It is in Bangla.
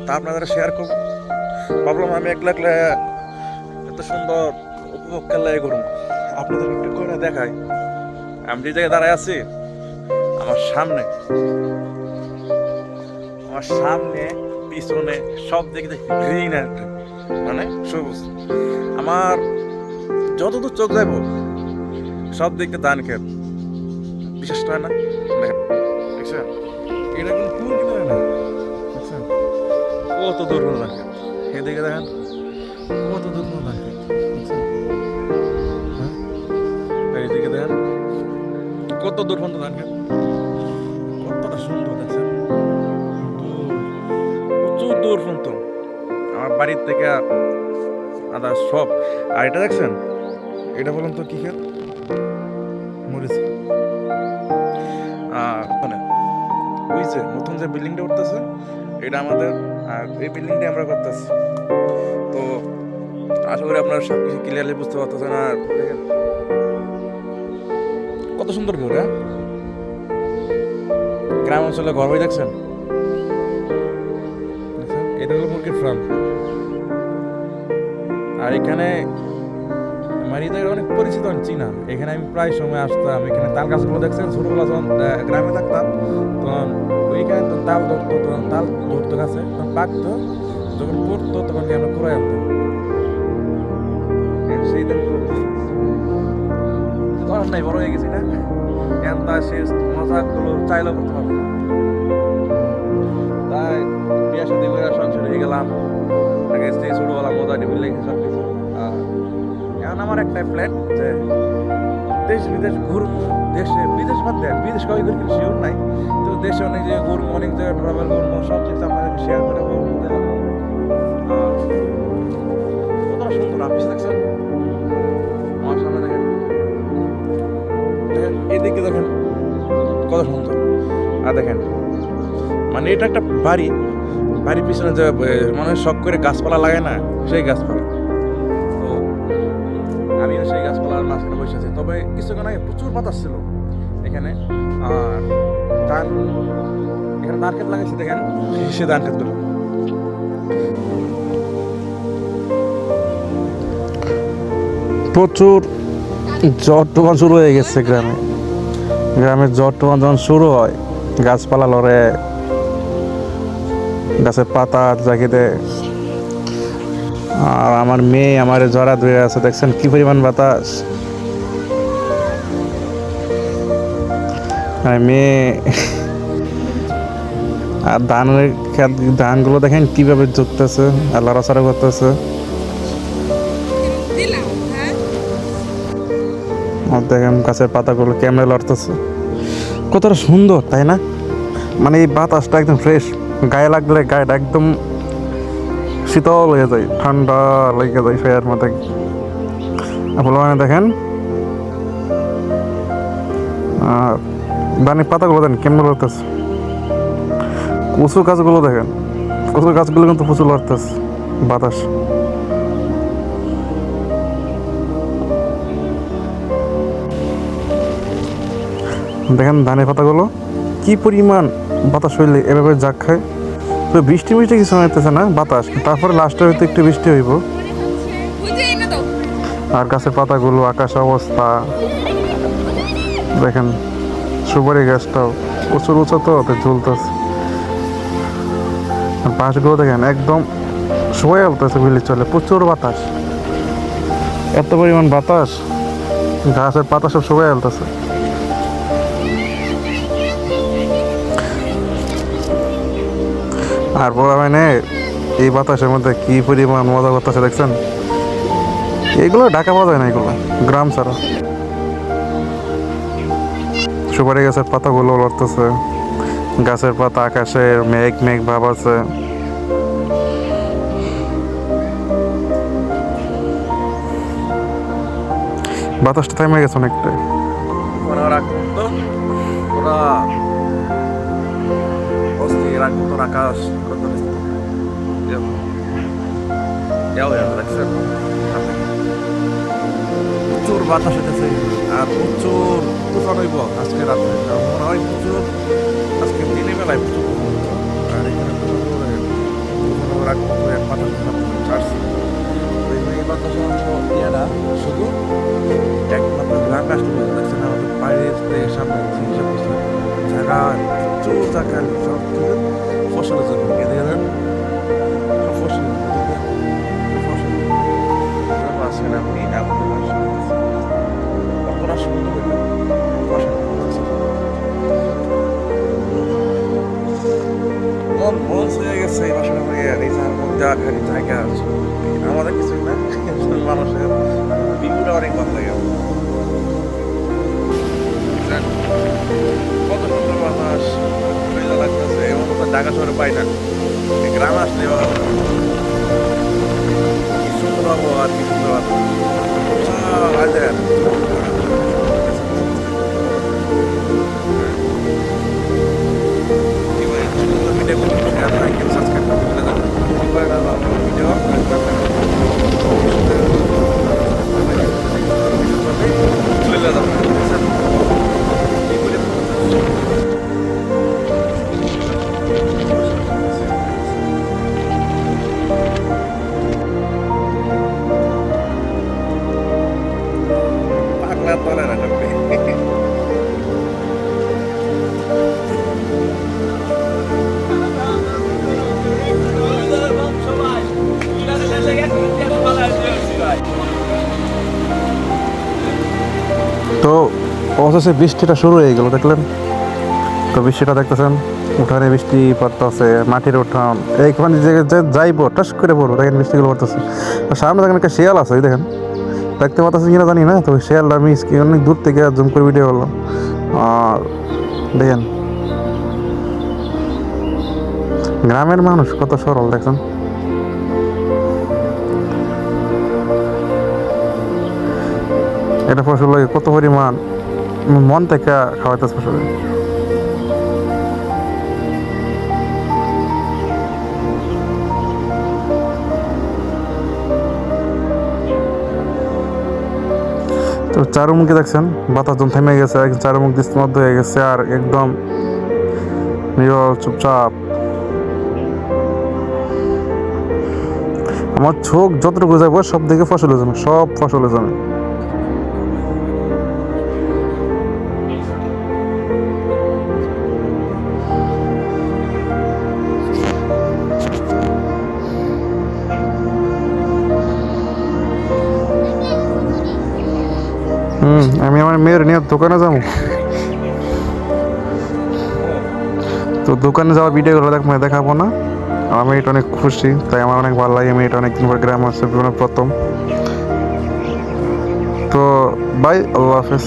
তা আপনাদের শেয়ার করবো। ভাবলাম আমি একলা একলা এত সুন্দর উপভোগ খেলাই করুন, আপনাদের একটু করে দেখাই। আমি যে জায়গায় দাঁড়ায় আছি, আমার সামনে পিছনে সব দিকে দেখি গ্রিন আর গ্রিন, মানে সবুজ। আমার যতদূর চোখ যাইব সব দিকে ধান ক্ষেত, বিশেষ হয় না? দেখছেন এটা কোনো টুর কিনে হয় না, দেখছেন কত দূর কোনো ধান ক্ষেত, এদিকে দেখেন কত দূর কোনো ধান ক্ষেত, দেখছেন? হ্যাঁ, এইদিকে দেখেন কত দূর পর্যন্ত ধান ক্ষেত, কতটা সুন্দর, দেখছেন? প্রচুর দূর পর্যন্ত আমার বাড়ির থেকে আদা সব। আর এটা দেখছেন, এটা বলুন তো কি ক্ষেত? মরিচ। মানে ওই যে নতুন যে বিল্ডিংটা উঠতেছে এটা আমাদের, আর এই বিল্ডিংটা আমরা করতেছি। তো আশা করি আপনারা সব কিছু ক্লিয়ারলি বুঝতে পারতেছেন। আর দেখেন কত সুন্দর ঘর, হ্যাঁ? গ্রাম অঞ্চলে ঘর হয়ে দেখছেন, এটা হলো মুরগির ফার্ম। আর এখানে আমার এই জায়গায় অনেক পরিচিত, অনেক চিনা। এখানে আমি প্রায় সময় আসতাম। এখানে তাল গাছগুলো দেখছেন, ছোটবেলা যখন গ্রামে থাকতাম তখন ওইখানে তো তাল ধরতো, তখন তাল ধরতো গাছে, তখন পাকতো, যখন পড়তো তখন আমরা কুড়াই আনতাম। সেই দিন তখন নাই, বড় হয়ে গেছি না, এখন তার শেষ মজাগুলো চাইলেও করতে পারবো না। তাই বিয়ে সাথে করে সংসার হয়ে গেলাম, আগে সেই ছোটবেলা মজা নিবি লেগে সব কিছু। এখন আমার একটাই প্ল্যান যে দেশ বিদেশ ঘুরবো। দেশে বিদেশ বাদ দেন, বিদেশ কবে ঘুরবো শিওর নাই, তো দেশে অনেক জায়গায় ঘুরবো, অনেক জায়গায় ট্রাভেল করবো, সব কিছু আপনাদেরকে শেয়ার করে বলবো। কতটা সুন্দর আপনি দেখছেন, আমার সামনে দেখেন, দেখেন এদিকে দেখেন কত সুন্দর। আর দেখেন মানে এটা একটা বাড়ি, বাড়ির পিছনে যে মানে শখ করে গাছপালা লাগায় না, সেই গাছপালা। তো আমিও সেই গাছপালার মাঝখানে বসে আছি। তবে কিছুক্ষণ আগে প্রচুর বাতাস ছিল এখানে। আর ধান, এখানে ধান ক্ষেত লাগাইছে, দেখেন সে ধান ক্ষেতগুলো। প্রচুর ঝড় তুফান শুরু হয়ে গেছে গ্রামে। গ্রামের ঝড় তুফান যখন শুরু হয়, গাছপালা লড়ে, গাছের পাতা জাগিয়ে দেয়। আর আমার মেয়ে আমার জড়া ধরে আছে, দেখছেন কি পরিমাণ বাতাস। আর মেয়ে আর ধানের খেত, ধানগুলো দেখেন কিভাবে জুটতেছে আর লড়াচড়া করতেছে। আর দেখেন গাছের পাতাগুলো কেমনে লড়তেছে, কতটা সুন্দর, তাই না? মানে এই বাতাসটা একদম ফ্রেশ, গায়ে লাগলে গায়েটা একদম শীতল হয়ে যায়, ঠান্ডা লেগে যায় ফেয়ার মধ্যে। মানে দেখেন আর ধানের পাতাগুলো দেখেন কেমন লড়তেছে। কচু গাছগুলো দেখেন, কচু গাছগুলো কিন্তু প্রচুর লড়তেছে বাতাস। দেখেন ধানের পাতাগুলো কি পরিমাণ বাতাস হইলে এভাবে জাগ খায়। তো বৃষ্টি মিষ্টি কিছু হইতেছে না, বাতাস, তারপরে লাস্টে হয়তো একটু বৃষ্টি হইব। আর গাছের পাতাগুলো, আকাশ অবস্থা দেখেন, সুপারি গাছটাও প্রচুর উঁচু, তো ঝুলতেছে। আর বাঁশগুলো দেখেন একদম সবাই আলতেছে, বুঝলি চলে, প্রচুর বাতাস, এত পরিমাণ বাতাস, গাছের পাতা সব সবাই আলতেছে। আর বলা মানে এই বাতাসের মধ্যে কি পরিমাণ মজা করতেছে, দেখছেন? এগুলো ঢাকা পাওয়া যায় না, এগুলো গ্রাম ছাড়া। সুপারি গাছের পাতাগুলো লড়তেছে, গাছের পাতা, আকাশে মেঘ মেঘ ভাব আছে। বাতাসটা থেমে গেছে অনেকটাই। আকাশ প্রচুর বাতাস হইতেছে আর প্রচুর তুফান হইব আজকে রাত্রে, মনে হয় প্রচুর আজকে দিনের বেলায় প্রচুর। আর এখানে রাখবো এক বাতাস ছাড়ছি এই বাতাসের ইয়াটা শুধু একমাত্র গ্রাম রাষ্ট্র দেখছেন আমাদের বাইরের থেকে সামনে চিকিৎসা করছে জায়গা প্রচুর জায়গা সব কিছু ফসলের জন্য এদের সব ফসল ফসল আছেন আপনি কতটা সুন্দর ফসল মন মন হয়ে গেছে এই বাসাটা হয়ে এই যার মধ্যে আখারি জায়গা আছে আমাদের কিছুই না মানুষের ভিউটা অনেক ভালো লাগে কত সুন্দর বাতাস মজা লাগতেছে এমন তো ঢাকা শহরে পাই না গ্রামে আসলে কি সুন্দর আবহাওয়া আর কি সুন্দর পাগলা তলে না তো অবশেষে বৃষ্টিটা শুরু হয়ে গেল দেখলেন তো বৃষ্টিটা দেখতেছেন উঠানে বৃষ্টি পড়তেছে মাটির উঠান এইখানে যে যাইবো টাস করে পড়বো দেখেন বৃষ্টিগুলো পড়তেছে সামনে দেখেন একটা শিয়াল আছে দেখেন দেখতে পাচ্ছি কিনা জানি না তো শিয়ালটা আমি অনেক দূর থেকে জুম করে ভিডিও করলাম আর দেখেন গ্রামের মানুষ কত সরল দেখছেন এটা ফসল কত পরিমাণ মন থেকে খাওয়াইতেছে ফসল তো চারুমুখী দেখছেন বাতাস যখন থেমে গেছে চারুমুখ দৃষ্টিমধ্য হয়ে গেছে আর একদম নীরব চুপচাপ আমার চোখ যতটুকু যাবো সব দিকে ফসলের জন্য সব ফসলের জন্য আমি আমার মেয়ের নিয়ে দোকানে যাবো তো দোকানে যাওয়ার ভিডিওগুলো দেখাবো না আমি এটা অনেক খুশি তাই আমার অনেক ভালো লাগে আমি এটা অনেকদিন পর গ্রামে আসছে প্রথম তো বাই আল্লাহ হাফেজ